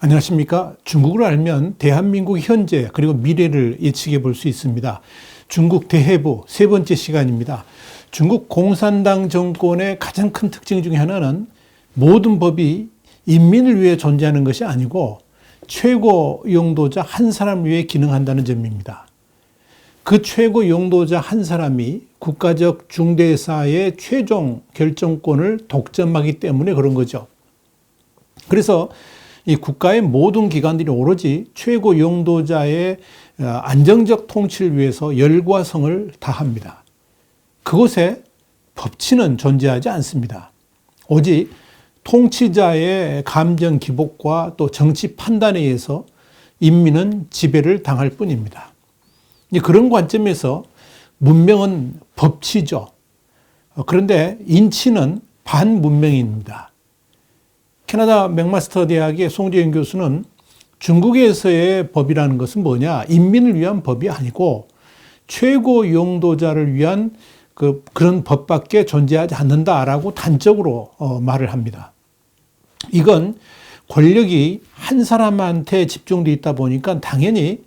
안녕하십니까. 중국을 알면 대한민국 현재 그리고 미래를 예측해 볼 수 있습니다. 중국 대해부 세 번째 시간입니다. 중국 공산당 정권의 가장 큰 특징 중에 하나는 모든 법이 인민을 위해 존재하는 것이 아니고 최고 용도자 한 사람을 위해 기능한다는 점입니다. 그 최고 용도자 한 사람이 국가적 중대사의 최종 결정권을 독점하기 때문에 그런 거죠. 그래서 이 국가의 모든 기관들이 오로지 최고 용도자의 안정적 통치를 위해서 열과 성을 다합니다. 그곳에 법치는 존재하지 않습니다. 오직 통치자의 감정 기복과 또 정치 판단에 의해서 인민은 지배를 당할 뿐입니다. 그런 관점에서 문명은 법치죠. 그런데 인치는 반문명입니다. 캐나다 맥마스터 대학의 송재현 교수는 중국에서의 법이라는 것은 뭐냐? 인민을 위한 법이 아니고 최고 용도자를 위한 그런 법밖에 존재하지 않는다라고 단적으로 말을 합니다. 이건 권력이 한 사람한테 집중되어 있다 보니까 당연히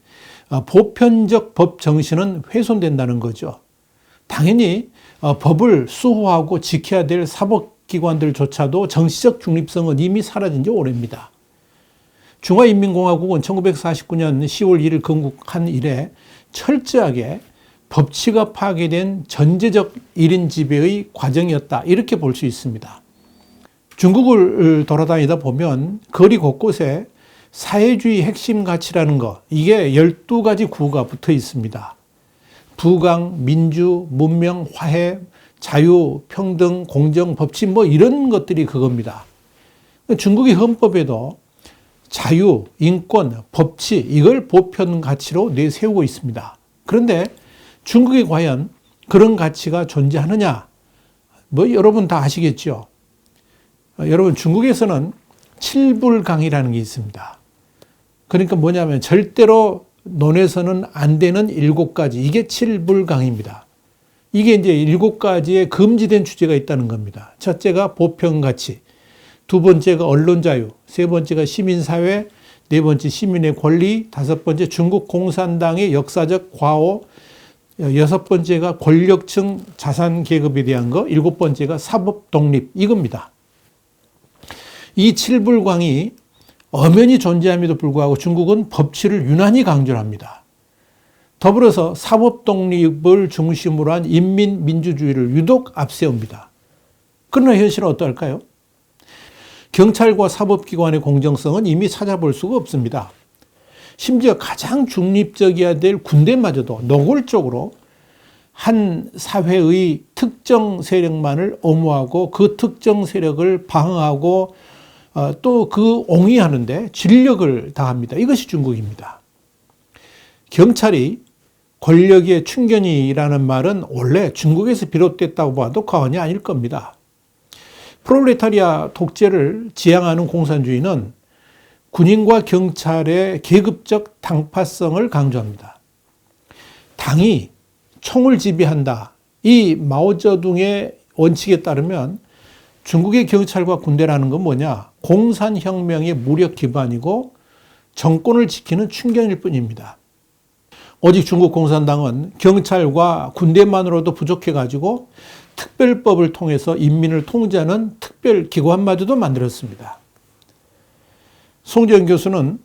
보편적 법 정신은 훼손된다는 거죠. 당연히 법을 수호하고 지켜야 될 사법기관들조차도 정치적 중립성은 이미 사라진 지 오래입니다. 중화인민공화국은 1949년 10월 1일 건국한 이래 철저하게 법치가 파괴된 전제적 1인 지배의 과정이었다. 이렇게 볼 수 있습니다. 중국을 돌아다니다 보면 거리 곳곳에 사회주의 핵심 가치라는 것, 이게 12가지 구호가 붙어 있습니다. 부강, 민주, 문명, 화해, 자유, 평등, 공정, 법치 이런 것들이 그겁니다. 중국의 헌법에도 자유, 인권, 법치 이걸 보편 가치로 내세우고 있습니다. 그런데 중국에 과연 그런 가치가 존재하느냐? 여러분 다 아시겠죠? 여러분 중국에서는 칠불강이라는 게 있습니다. 그러니까 뭐냐면 절대로 논해서는 안 되는 7가지, 이게 칠불강입니다. 이게 이제 7가지의 금지된 주제가 있다는 겁니다. 첫째가 보편가치, 두 번째가 언론자유, 세 번째가 시민사회, 네 번째 시민의 권리, 다섯 번째 중국 공산당의 역사적 과오, 여섯 번째가 권력층 자산 계급에 대한 거, 일곱 번째가 사법 독립, 이겁니다. 이 칠불광이 엄연히 존재함에도 불구하고 중국은 법치를 유난히 강조합니다. 더불어서 사법 독립을 중심으로 한 인민민주주의를 유독 앞세웁니다. 그러나 현실은 어떨까요? 경찰과 사법기관의 공정성은 이미 찾아볼 수가 없습니다. 심지어 가장 중립적이어야 될 군대마저도 노골적으로 한 사회의 특정 세력만을 옹호하고 그 특정 세력을 방어하고 또 그 옹이하는데 진력을 다합니다. 이것이 중국입니다. 경찰이 권력의 충견이라는 말은 원래 중국에서 비롯됐다고 봐도 과언이 아닐 겁니다. 프롤레타리아 독재를 지향하는 공산주의는 군인과 경찰의 계급적 당파성을 강조합니다. 당이 총을 지배한다. 이 마오쩌둥의 원칙에 따르면 중국의 경찰과 군대라는 건 뭐냐? 공산혁명의 무력 기반이고 정권을 지키는 충견일 뿐입니다. 오직 중국 공산당은 경찰과 군대만으로도 부족해가지고 특별법을 통해서 인민을 통제하는 특별기관마저도 만들었습니다. 송재현 교수는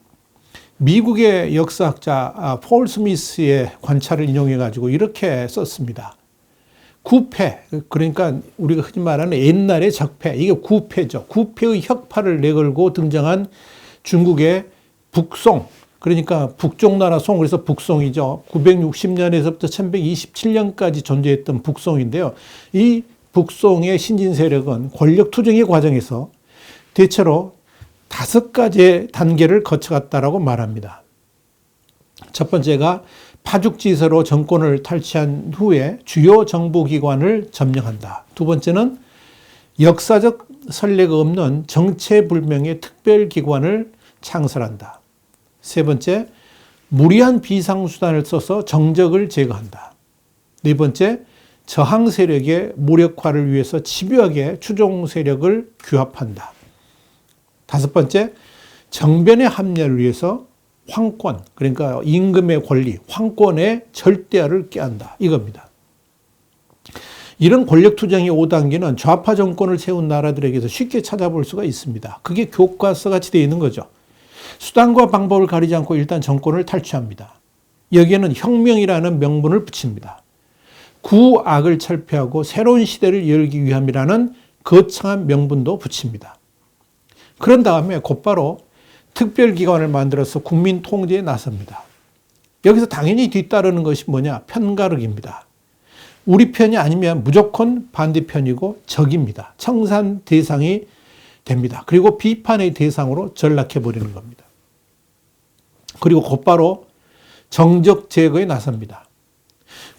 미국의 역사학자 폴 스미스의 관찰을 인용해가지고 이렇게 썼습니다. 구패, 그러니까 우리가 흔히 말하는 옛날의 적패, 이게 구패죠. 구패의 혁파를 내걸고 등장한 중국의 북송, 그러니까 북종나라 송, 그래서 북송이죠. 960년에서부터 1127년까지 존재했던 북송인데요. 이 북송의 신진 세력은 권력 투쟁의 과정에서 대체로 5가지의 단계를 거쳐갔다라고 말합니다. 첫 번째가 파죽지세로 정권을 탈취한 후에 주요 정부기관을 점령한다. 두 번째는 역사적 선례가 없는 정체불명의 특별기관을 창설한다. 세 번째, 무리한 비상수단을 써서 정적을 제거한다. 네 번째, 저항 세력의 무력화를 위해서 집요하게 추종 세력을 규합한다. 다섯 번째, 정변의 합리화를 위해서 황권, 그러니까 임금의 권리, 황권의 절대화를 꾀한다. 이겁니다. 이런 권력투쟁의 5단계는 좌파 정권을 세운 나라들에게서 쉽게 찾아볼 수가 있습니다. 그게 교과서 같이 되어 있는 거죠. 수단과 방법을 가리지 않고 일단 정권을 탈취합니다. 여기에는 혁명이라는 명분을 붙입니다. 구악을 철폐하고 새로운 시대를 열기 위함이라는 거창한 명분도 붙입니다. 그런 다음에 곧바로 특별기관을 만들어서 국민 통제에 나섭니다. 여기서 당연히 뒤따르는 것이 뭐냐? 편가르기입니다. 우리 편이 아니면 무조건 반대편이고 적입니다. 청산 대상이 됩니다. 그리고 비판의 대상으로 전락해버리는 겁니다. 그리고 곧바로 정적 제거에 나섭니다.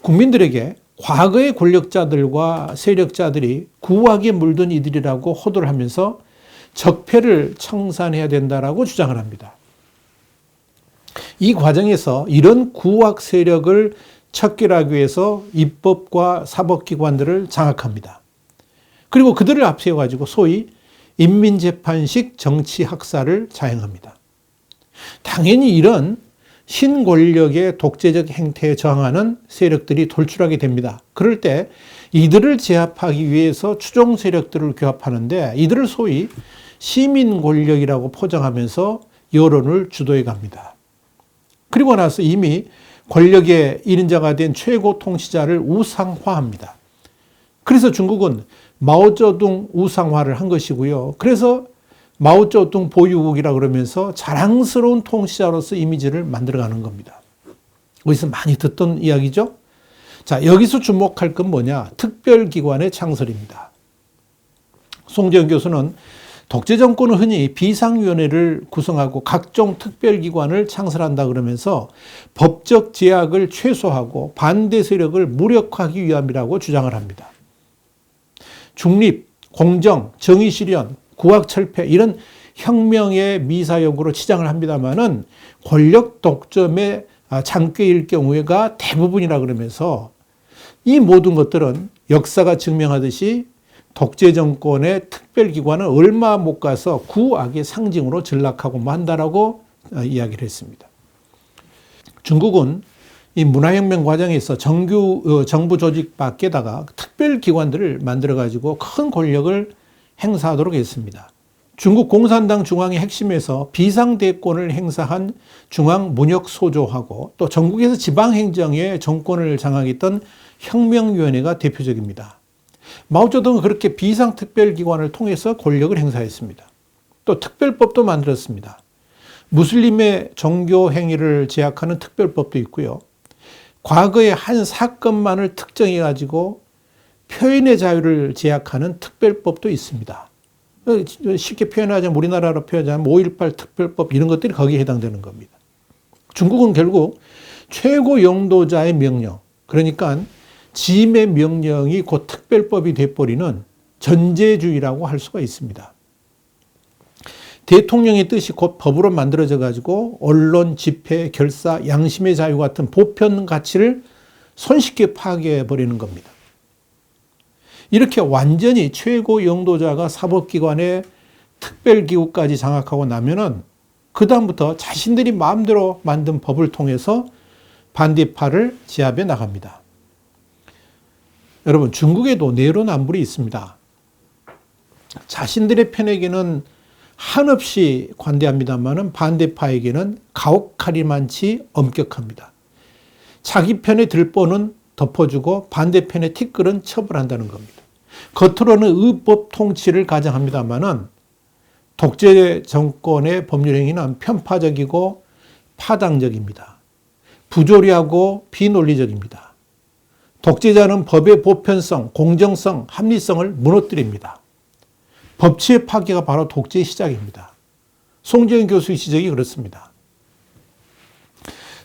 국민들에게 과거의 권력자들과 세력자들이 구악에 물든 이들이라고 호도를 하면서 적폐를 청산해야 된다라고 주장을 합니다. 이 과정에서 이런 구악 세력을 척결하기 위해서 입법과 사법기관들을 장악합니다. 그리고 그들을 앞세워가지고 소위 인민재판식 정치학살을 자행합니다. 당연히 이런 신권력의 독재적 행태에 저항하는 세력들이 돌출하게 됩니다. 그럴 때 이들을 제압하기 위해서 추종 세력들을 규합하는데 이들을 소위 시민 권력이라고 포장하면서 여론을 주도해 갑니다. 그리고 나서 이미 권력의 1인자가 된 최고 통치자를 우상화합니다. 그래서 중국은 마오쩌둥 우상화를 한 것이고요. 그래서 마오쩌둥 보유국이라 그러면서 자랑스러운 통치자로서 이미지를 만들어가는 겁니다. 어디서 많이 듣던 이야기죠? 자, 여기서 주목할 건 뭐냐? 특별기관의 창설입니다. 송재현 교수는 독재 정권은 흔히 비상위원회를 구성하고 각종 특별기관을 창설한다 그러면서 법적 제약을 최소화하고 반대 세력을 무력화하기 위함이라고 주장을 합니다. 중립, 공정, 정의 실현, 구악 철폐 이런 혁명의 미사역으로 치장을 합니다마는 권력 독점의 장꾀일 경우가 대부분이라 그러면서 이 모든 것들은 역사가 증명하듯이 독재 정권의 특별기관은 얼마 못 가서 구악의 상징으로 전락하고 만다라고 이야기를 했습니다. 중국은 이 문화혁명 과정에서 정부 조직 밖에다가 특별기관들을 만들어가지고 큰 권력을 행사하도록 했습니다. 중국 공산당 중앙의 핵심에서 비상대권을 행사한 중앙문혁소조하고 또 전국에서 지방행정의 정권을 장악했던 혁명위원회가 대표적입니다. 마오쩌둥은 그렇게 비상특별기관을 통해서 권력을 행사했습니다. 또 특별법도 만들었습니다. 무슬림의 종교 행위를 제약하는 특별법도 있고요. 과거의 한 사건만을 특정해가지고 표현의 자유를 제약하는 특별법도 있습니다. 쉽게 표현하자면 우리나라로 표현하자면 5.18 특별법 이런 것들이 거기에 해당되는 겁니다. 중국은 결국 최고 영도자의 명령, 그러니까 지임의 명령이 곧 특별법이 돼버리는 전제주의라고 할 수가 있습니다. 대통령의 뜻이 곧 법으로 만들어져 가지고 언론, 집회, 결사, 양심의 자유 같은 보편 가치를 손쉽게 파괴해버리는 겁니다. 이렇게 완전히 최고 영도자가 사법기관의 특별기구까지 장악하고 나면은 그다음부터 자신들이 마음대로 만든 법을 통해서 반대파를 제압해 나갑니다. 여러분, 중국에도 내로남불이 있습니다. 자신들의 편에게는 한없이 관대합니다만 반대파에게는 가혹하리만치 엄격합니다. 자기 편의 들보는 덮어주고 반대편의 티끌은 처벌한다는 겁니다. 겉으로는 의법 통치를 가장합니다만 독재 정권의 법률 행위는 편파적이고 파당적입니다. 부조리하고 비논리적입니다. 독재자는 법의 보편성, 공정성, 합리성을 무너뜨립니다. 법치의 파괴가 바로 독재의 시작입니다. 송재현 교수의 지적이 그렇습니다.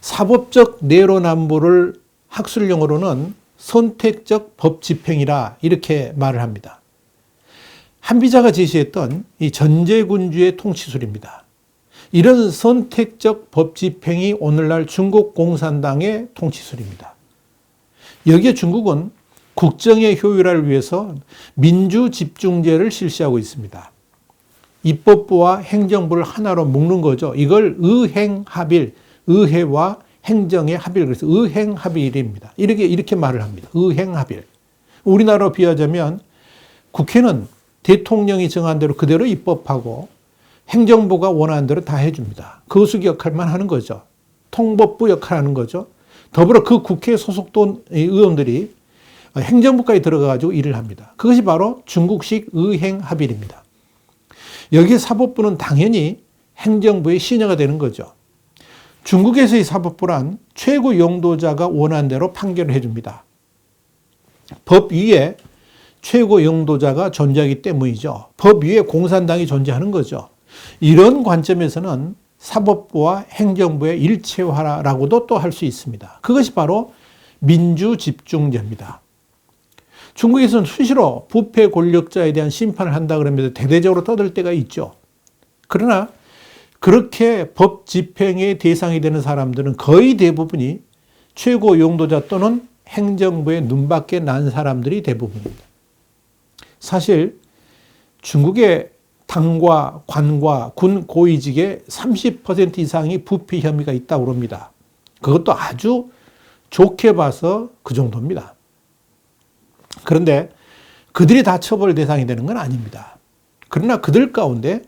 사법적 내로남불을 학술용어로는 선택적 법 집행이라 이렇게 말을 합니다. 한비자가 제시했던 이 전제군주의 통치술입니다. 이런 선택적 법 집행이 오늘날 중국 공산당의 통치술입니다. 여기에 중국은 국정의 효율화를 위해서 민주집중제를 실시하고 있습니다. 입법부와 행정부를 하나로 묶는 거죠. 이걸 의행합일, 의회와 행정의 합일, 그래서 의행합일입니다. 이렇게 말을 합니다. 의행합일. 우리나라로 비하자면 국회는 대통령이 정한 대로 그대로 입법하고 행정부가 원하는 대로 다 해줍니다. 거수기 역할만 하는 거죠. 통법부 역할을 하는 거죠. 더불어 그 국회에 소속된 의원들이 행정부까지 들어가가지고 일을 합니다. 그것이 바로 중국식 의행합일입니다. 여기에 사법부는 당연히 행정부의 시녀가 되는 거죠. 중국에서의 사법부란 최고 용도자가 원하는 대로 판결을 해줍니다. 법 위에 최고 용도자가 존재하기 때문이죠. 법 위에 공산당이 존재하는 거죠. 이런 관점에서는 사법부와 행정부의 일체화라고도 또 할 수 있습니다. 그것이 바로 민주집중제입니다. 중국에서는 수시로 부패 권력자에 대한 심판을 한다 그러면서 대대적으로 떠들 때가 있죠. 그러나 그렇게 법 집행의 대상이 되는 사람들은 거의 대부분이 최고 용도자 또는 행정부의 눈밖에 난 사람들이 대부분입니다. 사실 중국의 당과 관과 군 고위직의 30% 이상이 부패 혐의가 있다고 합니다. 그것도 아주 좋게 봐서 그 정도입니다. 그런데 그들이 다 처벌 대상이 되는 건 아닙니다. 그러나 그들 가운데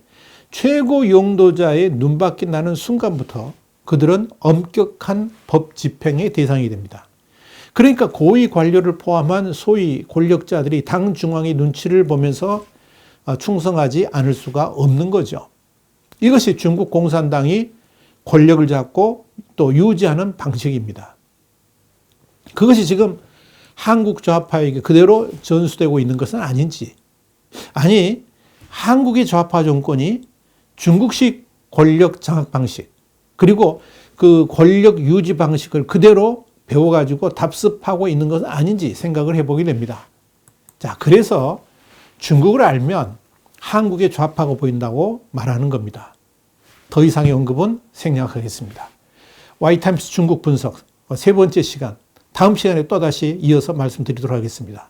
최고 용도자의 눈밖에 나는 순간부터 그들은 엄격한 법 집행의 대상이 됩니다. 그러니까 고위 관료를 포함한 소위 권력자들이 당 중앙의 눈치를 보면서 충성하지 않을 수가 없는 거죠. 이것이 중국 공산당이 권력을 잡고 또 유지하는 방식입니다. 그것이 지금 한국 좌파에게 그대로 전수되고 있는 것은 아닌지. 아니, 한국의 좌파 정권이 중국식 권력 장악 방식, 그리고 그 권력 유지 방식을 그대로 배워가지고 답습하고 있는 것은 아닌지 생각을 해보게 됩니다. 자, 그래서 중국을 알면 한국의 좌파가 보인다고 말하는 겁니다. 더 이상의 언급은 생략하겠습니다. 와이타임스 중국 분석 세 번째 시간, 다음 시간에 또다시 이어서 말씀드리도록 하겠습니다.